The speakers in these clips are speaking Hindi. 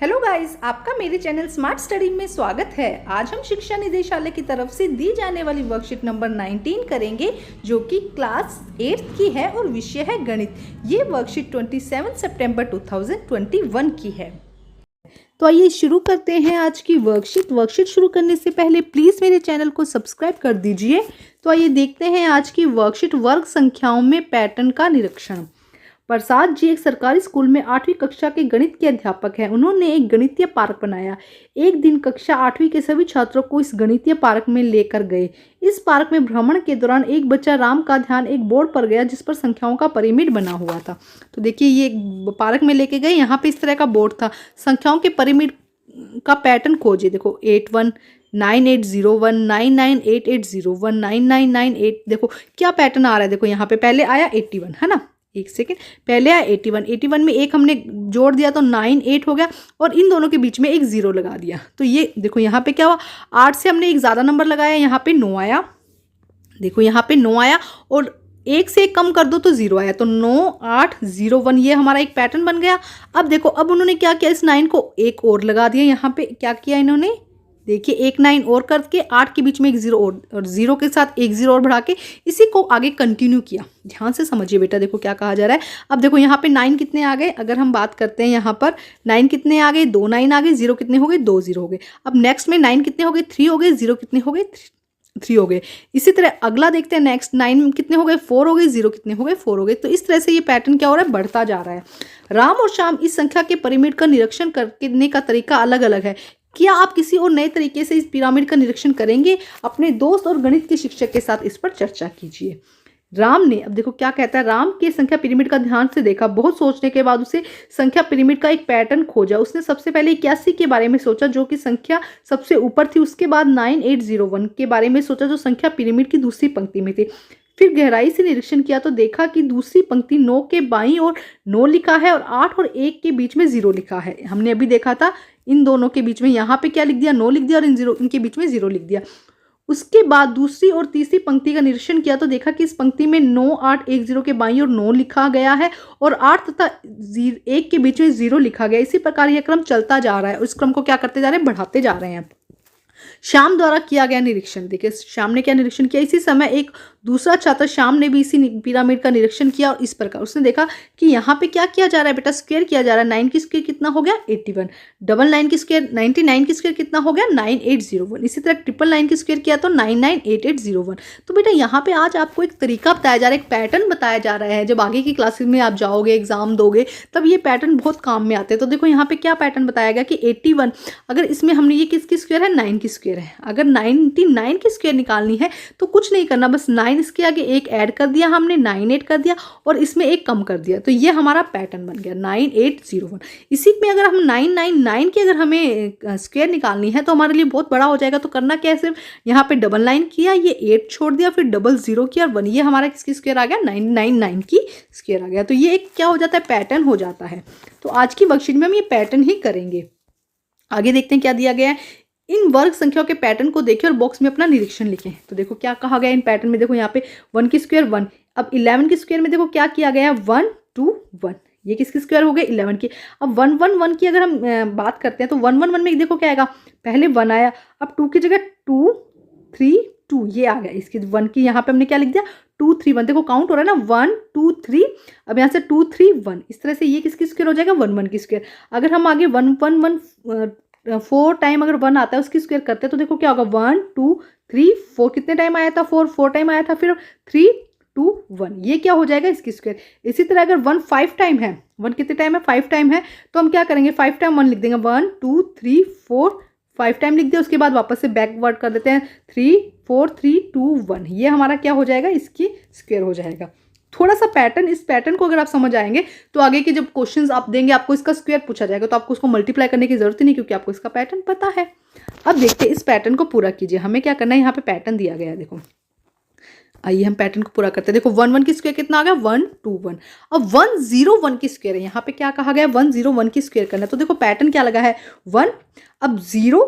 हेलो गाइस, आपका मेरे चैनल स्मार्ट स्टडी में स्वागत है। आज हम शिक्षा निदेशालय की तरफ से दी जाने वाली वर्कशीट नंबर 19 करेंगे, जो कि क्लास 8 की है और विषय है गणित। ये वर्कशीट 27 सितंबर 2021 की है। तो आइए शुरू करते हैं आज की वर्कशीट शुरू करने से पहले प्लीज़ मेरे चैनल को सब्सक्राइब कर दीजिए। तो आइए देखते हैं आज की वर्कशीट। वर्ग संख्याओं में पैटर्न का निरीक्षण। प्रसाद जी एक सरकारी स्कूल में 8वीं कक्षा के गणित के अध्यापक हैं। उन्होंने एक गणितीय पार्क बनाया। एक दिन कक्षा 8वीं के सभी छात्रों को इस गणितीय पार्क में लेकर गए। इस पार्क में भ्रमण के दौरान एक बच्चा राम का ध्यान एक बोर्ड पर गया जिस पर संख्याओं का पिरामिड बना हुआ था। तो देखिए, ये पार्क में लेके गए, यहाँ पे इस तरह का बोर्ड था, संख्याओं के पिरामिड का पैटर्न खोजिए। देखो 81 9801 998801 9998। देखो क्या पैटर्न आ रहा है। देखो यहाँ पे पहले आया 81, है ना, एक सेकेंड, पहले आया 81 में एक हमने जोड़ दिया तो 98 हो गया और इन दोनों के बीच में एक 0 लगा दिया। तो ये देखो यहाँ पे क्या हुआ, 8 से हमने एक ज़्यादा नंबर लगाया, यहाँ पे 9 आया। देखो यहाँ पे 9 आया और 1 से 1 कम कर दो तो 0 आया। तो 9801 ये हमारा एक पैटर्न बन गया। अब देखो, अब उन्होंने क्या किया, इस 9 को एक और लगा दिया। यहाँ पे क्या किया इन्होंने, देखिए एक 9 और करके 8 के बीच में एक 0 और 0 के साथ एक 0 और बढ़ा के इसी को आगे कंटिन्यू किया। ध्यान से समझिए बेटा, देखो क्या कहा जा रहा है। अब देखो यहाँ पे 9 कितने आ गए, अगर हम बात करते हैं यहाँ पर 9 कितने आ गए, 2 9 आ गए, 0 कितने हो गए, 2 0 हो गए। अब नेक्स्ट में 9 कितने हो गए, 3 हो गए, 0 कितने हो गए, 3 हो गए। इसी तरह अगला देखते हैं, नेक्स्ट 9 कितने हो गए, 4 हो गए, 0 कितने हो गए, 4 हो गए। तो इस तरह से ये पैटर्न क्या हो रहा है, बढ़ता जा रहा है। राम और श्याम इस संख्या के पिरामिड का निरीक्षण करने का तरीका अलग अलग है। क्या आप किसी और नए तरीके से इस पिरामिड का निरीक्षण करेंगे? अपने दोस्त और गणित के शिक्षक के साथ इस पर चर्चा कीजिए। राम ने, अब देखो क्या कहता है, राम के संख्या पिरामिड का ध्यान से देखा। बहुत सोचने के बाद उसे संख्या पिरामिड का एक पैटर्न खोजा। उसने सबसे पहले 81 के बारे में सोचा, जो कि संख्या सबसे ऊपर थी। उसके बाद 9801 के बारे में सोचा, जो संख्या पिरामिड की दूसरी पंक्ति में थी। फिर गहराई से निरीक्षण किया तो देखा कि दूसरी पंक्ति 9 के बाईं ओर 9 लिखा है और 8 और 1 के बीच में 0 लिखा है। हमने अभी देखा था, इन दोनों के बीच में यहाँ पे क्या लिख दिया, 9 लिख दिया और इनके बीच में 0 लिख दिया। उसके बाद दूसरी और तीसरी पंक्ति का निरीक्षण किया तो देखा कि इस पंक्ति में 9810 के बाईं ओर 9 लिखा गया है और 8 तथा 1 के बीच में 0 लिखा गया। इसी प्रकार यह क्रम चलता जा रहा है। उस क्रम को क्या करते जा रहे हैं, बढ़ाते जा रहे हैं। श्याम द्वारा किया गया निरीक्षण। देखिए श्याम ने क्या निरीक्षण किया, इसी समय एक दूसरा छात्र श्याम ने भी इसी पिरामिड का निरीक्षण किया और इस प्रकार उसने देखा कि यहाँ पे क्या किया जा रहा है बेटा, स्क्वायर किया जा रहा है। 9 की स्क्वायर कितना हो गया, 81। 99 की स्क्वायर 99 की स्क्वायर कितना हो गया, 9801। इसी तरह 999 की स्क्वायर किया तो 998801। तो बेटा यहाँ पे आज आपको एक तरीका बताया जा रहा है, एक पैटर्न बताया जा रहा है। जब आगे की क्लासेस में आप जाओगे, एग्जाम दोगे, तब ये पैटर्न बहुत काम में आते हैं। तो देखो यहाँ पे क्या पैटर्न बताया गया कि 81, अगर इसमें हमने ये किसकी स्क्वायर है, 9 की स्क्वायर है। अगर 99 की स्क्वायर निकालनी है तो कुछ नहीं करना, बस 9 इसके आगे एक ऐड कर दिया हमने, 98 कर दिया और इसमें एक कम कर दिया। तो ये हमारा पैटर्न बन गया 9801। इसी में अगर हम 999 की अगर हमें स्क्वायर निकालनी है तो हमारे लिए बहुत बड़ा हो जाएगा। तो करना क्या है, सिर्फ यहाँ पे डबल 9 किया, ये 8 छोड़ दिया, फिर डबल 0 किया और 1, ये हमारा किसकी स्क्वायर आ गया, 999 की स्क्वायर आ गया। तो ये एक क्या हो जाता है, पैटर्न हो जाता है। तो आज की वर्कशीट में हम ये पैटर्न ही करेंगे। आगे देखते हैं क्या दिया गया है। इन वर्ग संख्याओं के पैटर्न को देखें और बॉक्स में अपना निरीक्षण लिखें। तो देखो क्या कहा गया इन पैटर्न में। देखो यहाँ पे 1 की स्क्वायर 1। अब 11 की स्क्वायर में देखो क्या किया गया है, 1 2 1। ये किसकी स्क्वायर हो गई, 11 की। अब 1 1 1 की अगर हम बात करते हैं तो 1 1 1 में देखो क्या आएगा, पहले 1 आया, अब 2 की जगह 2 3 2 ये आ गया। इसकी 1 की यहाँ पे हमने क्या लिख दिया, 2 3 1। देखो काउंट हो रहा है ना, 1 2 3। अब यहाँ से 2 3 1, इस तरह से ये किसकी स्क्वायर हो जाएगा, 1 1 की स्क्वायर। अगर हम आगे 1 1 1 4 टाइम अगर 1 आता है उसकी स्क्वायर करते हैं तो देखो क्या होगा, 1 2 3 4। कितने टाइम आया था, 4 टाइम आया था, फिर 3 2 1, ये क्या हो जाएगा, इसकी स्क्वायर। इसी तरह अगर 1 5 टाइम है, 1 कितने टाइम है, 5 टाइम है, तो हम क्या करेंगे, 5 टाइम 1 लिख देंगे, 1 2 3 4 5 टाइम लिख दिया। उसके बाद वापस से बैकवर्ड कर देते हैं, 3 4 3 2 1, ये हमारा क्या हो जाएगा, इसकी स्क्वायर हो जाएगा। थोड़ा सा पैटर्न, इस पैटर्न को अगर आप समझ आएंगे तो आगे के जब क्वेश्चंस आप देंगे, आपको इसका स्क्वायर पूछा जाएगा तो आपको उसको मल्टीप्लाई करने की जरूरत ही नहीं, क्योंकि आपको इसका पैटर्न पता है। अब देखते हैं इस पैटर्न को पूरा कीजिए। हमें क्या करना है, यहाँ पे पैटर्न दिया गया है, देखो आइए हम पैटर्न को पूरा करते हैं। देखो 1 1 की स्क्वायर कितना आ गया, 1 2 1। अब 101 की स्क्वायर है, यहाँ पे क्या कहा गया, 101 की स्क्वायर करना है। तो देखो पैटर्न क्या लगा है, 1, अब 0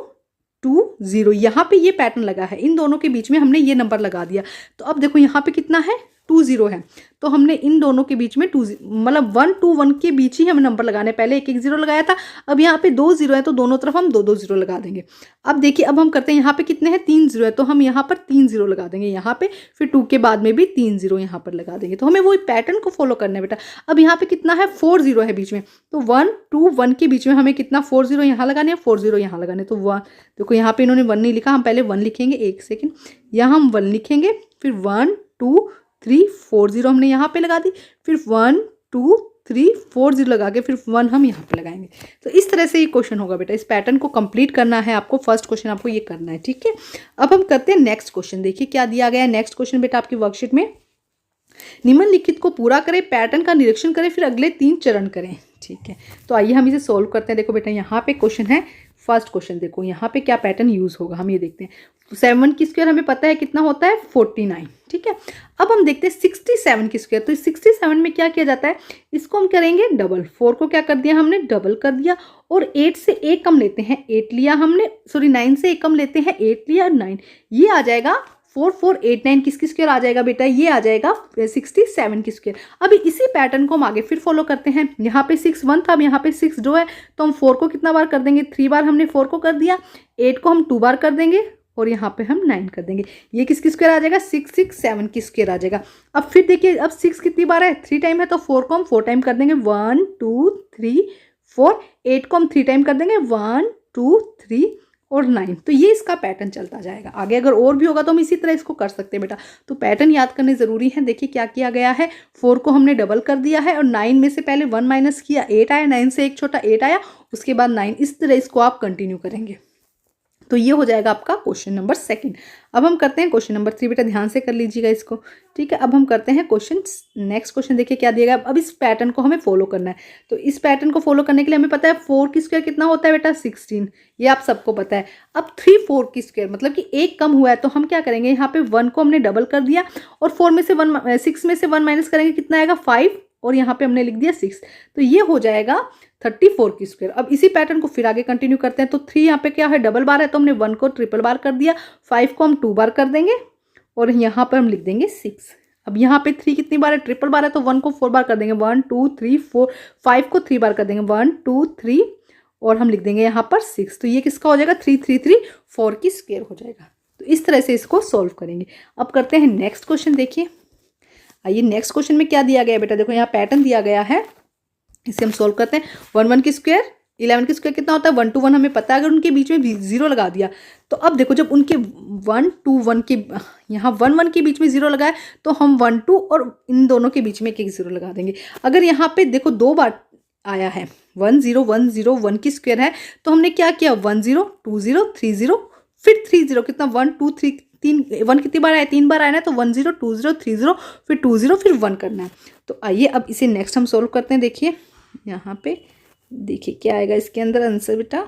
2 0, यहाँ पे ये पैटर्न लगा है। इन दोनों के बीच में हमने ये नंबर लगा दिया। तो अब देखो यहाँ पे कितना है, 2 0 है, तो हमने इन दोनों के बीच में 2 मतलब 1 2 1 के बीच ही हमें नंबर लगाने, पहले एक एक 0 लगाया था, अब यहाँ पे 2 0 है तो दोनों तरफ हम 2 2 0 लगा देंगे। अब देखिए अब हम करते हैं यहाँ पे कितने हैं 3 0 है, तो हम यहाँ पर 3 0 लगा देंगे यहाँ पे, फिर 2 के बाद में भी 3 0 यहाँ पर लगा देंगे। तो हमें वही पैटर्न को फॉलो करना है बेटा। अब यहाँ पे कितना है 4 0 है बीच में, तो 1 2 1 के बीच में हमें कितना 4 0 यहाँ लगाने हैं, 4 0 यहाँ लगाने। तो 1 देखो यहाँ पे इन्होंने 1 नहीं लिखा, हम पहले 1 लिखेंगे, एक सेकेंड, यहाँ हम 1 लिखेंगे, फिर 1 2 3 4 0 हमने यहाँ पे लगा दी, फिर 1 2 3 4 0 लगा के फिर 1 हम यहाँ पे लगाएंगे। तो इस तरह से ये क्वेश्चन होगा बेटा। इस पैटर्न को कंप्लीट करना है आपको, फर्स्ट क्वेश्चन आपको ये करना है, ठीक है। अब हम करते हैं नेक्स्ट क्वेश्चन। देखिए क्या दिया गया है नेक्स्ट क्वेश्चन बेटा आपकी वर्कशीट में। निम्नलिखित को पूरा करें, पैटर्न का निरीक्षण करें, फिर अगले 3 चरण करें, ठीक है। तो आइए हम इसे सोल्व करते हैं। देखो बेटा यहाँ पे क्वेश्चन है, फर्स्ट क्वेश्चन देखो यहाँ पे क्या पैटर्न यूज होगा, हम ये देखते हैं। 7 की स्क्वायर हमें पता है कितना होता है 49, ठीक है। अब हम देखते हैं 67 की स्क्वायर। तो 67 में क्या किया जाता है, इसको हम करेंगे डबल। 4 को क्या कर दिया हमने, डबल कर दिया, और 8 से 1 कम लेते हैं, 8 लिया हमने, सॉरी 9 से 1 कम लेते हैं, 8 लिया, 9, ये आ जाएगा 4489 किसकी स्क्वायर आ जाएगा बेटा, ये आ जाएगा 67 की स्क्वायर। अभी इसी पैटर्न को हम आगे फिर फॉलो करते हैं। यहाँ पे 6 1 था, अब यहाँ पे 6 2 है, तो हम 4 को कितना बार कर देंगे, 3 बार हमने 4 को कर दिया, 8 को हम 2 बार कर देंगे, और यहाँ पे हम 9 कर देंगे। ये किसकी स्क्वायर आ जाएगा, 667 की स्क्वायर आ जाएगा। अब फिर देखिए अब 6 कितनी बार है, 3 टाइम है, तो 4 को हम 4 टाइम कर देंगे, 1 2 3 4, 8 को हम 3 टाइम कर देंगे, 1 2 3 और 9। तो ये इसका पैटर्न चलता जाएगा। आगे अगर और भी होगा तो हम इसी तरह इसको कर सकते हैं बेटा। तो पैटर्न याद करने ज़रूरी है। देखिए क्या किया गया है, 4 को हमने डबल कर दिया है, और 9 में से पहले 1 माइनस किया, 8 आया, 9 से एक छोटा 8 आया, उसके बाद 9, इस तरह इसको आप कंटिन्यू करेंगे। तो ये हो जाएगा आपका क्वेश्चन नंबर 2। अब हम करते हैं क्वेश्चन नंबर 3। बेटा ध्यान से कर लीजिएगा इसको, ठीक है। अब हम करते हैं क्वेश्चन नेक्स्ट क्वेश्चन। देखिए क्या दिया गया। अब इस पैटर्न को हमें फॉलो करना है। तो इस पैटर्न को फॉलो करने के लिए हमें पता है 4 की स्क्वायर कितना होता है बेटा, 16, ये आप सबको पता है। अब 3 4 की स्क्वायर मतलब कि 1 कम हुआ है, तो हम क्या करेंगे, यहाँ पे 1 को हमने डबल कर दिया, और 6 में से 1 माइनस करेंगे, कितना आएगा 5, और यहाँ पे हमने लिख दिया 6, तो ये हो जाएगा 34 की स्क्वायर। अब इसी पैटर्न को फिर आगे कंटिन्यू करते हैं। तो 3 यहाँ पे क्या है, डबल बार है, तो हमने 1 को ट्रिपल बार कर दिया, 5 को हम 2 बार कर देंगे, और यहाँ पर हम लिख देंगे 6। अब यहाँ पे 3 कितनी बार है, ट्रिपल बार है, तो 1 को 4 बार कर देंगे, 1 2 3 4, 5 को 3 बार कर देंगे, 1 2 3, और हम लिख देंगे यहाँ पर 6। तो ये किसका हो जाएगा, 3 3 3 4 की स्क्वायर हो जाएगा। तो इस तरह से इसको सॉल्व करेंगे। अब करते हैं नेक्स्ट क्वेश्चन। देखिए आइए नेक्स्ट क्वेश्चन में क्या दिया गया है बेटा। देखो यहाँ पैटर्न दिया गया है, इसे हम सॉल्व करते हैं। 1 1 की स्क्वायर, 11 की स्क्वायर कितना होता है, 1 2 1 हमें पता है। अगर उनके बीच में 0 लगा दिया, तो अब देखो जब उनके 1 2 1 के यहाँ 1 1 के बीच में 0 लगाए, तो हम 1 2 और इन दोनों के बीच में एक 0 लगा देंगे। अगर यहाँ पे देखो 2 बार आया है, 1 0 1 0 1 की स्क्वायर है, तो हमने क्या किया, 1 0 2 0 3 0 फिर 3 0, कितना 1 2 3 3, 1 कितनी बार आया, 3 बार आया ना, तो 1 0 2 0 3 0 फिर 2 0 फिर 1 करना है। तो आइए अब इसे नेक्स्ट हम सोल्व करते हैं। देखिए यहाँ पे देखिए क्या आएगा इसके अंदर आंसर बेटा,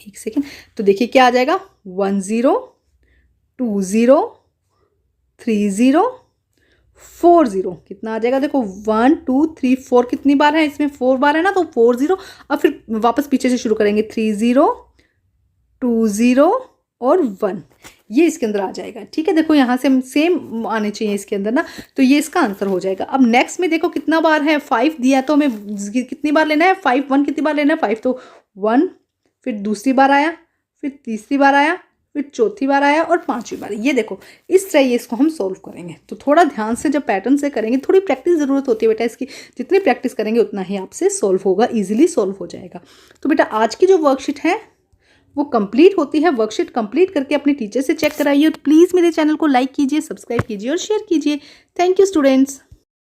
एक सेकेंड। तो देखिए क्या आ जाएगा, 1 0 2 0 3 0 4 0, कितना आ जाएगा, देखो 1 2 3 4 कितनी बार है, इसमें 4 बार है ना, तो 4 0। अब फिर वापस पीछे से शुरू करेंगे, 3 0 2 0 और 1, ये इसके अंदर आ जाएगा, ठीक है। देखो यहाँ से हम सेम आने चाहिए इसके अंदर ना, तो ये इसका आंसर हो जाएगा। अब नेक्स्ट में देखो कितना बार है, 5 दिया, तो हमें कितनी बार लेना है, 5 1 कितनी बार लेना है, 5, तो 1, फिर दूसरी बार आया, फिर तीसरी बार आया, फिर चौथी बार आया, और 5वीं बार। ये देखो इस तरह ये इसको हम सोल्व करेंगे। तो थोड़ा ध्यान से जब पैटर्न से करेंगे, थोड़ी प्रैक्टिस ज़रूरत होती है बेटा इसकी, जितनी प्रैक्टिस करेंगे उतना ही आपसे सोल्व होगा, ईजिली सोल्व हो जाएगा। तो बेटा आज की जो वर्कशीट है वो कंप्लीट होती है। वर्कशीट कंप्लीट करके अपने टीचर से चेक कराइए, और प्लीज़ मेरे चैनल को लाइक कीजिए, सब्सक्राइब कीजिए और शेयर कीजिए। Thank you students.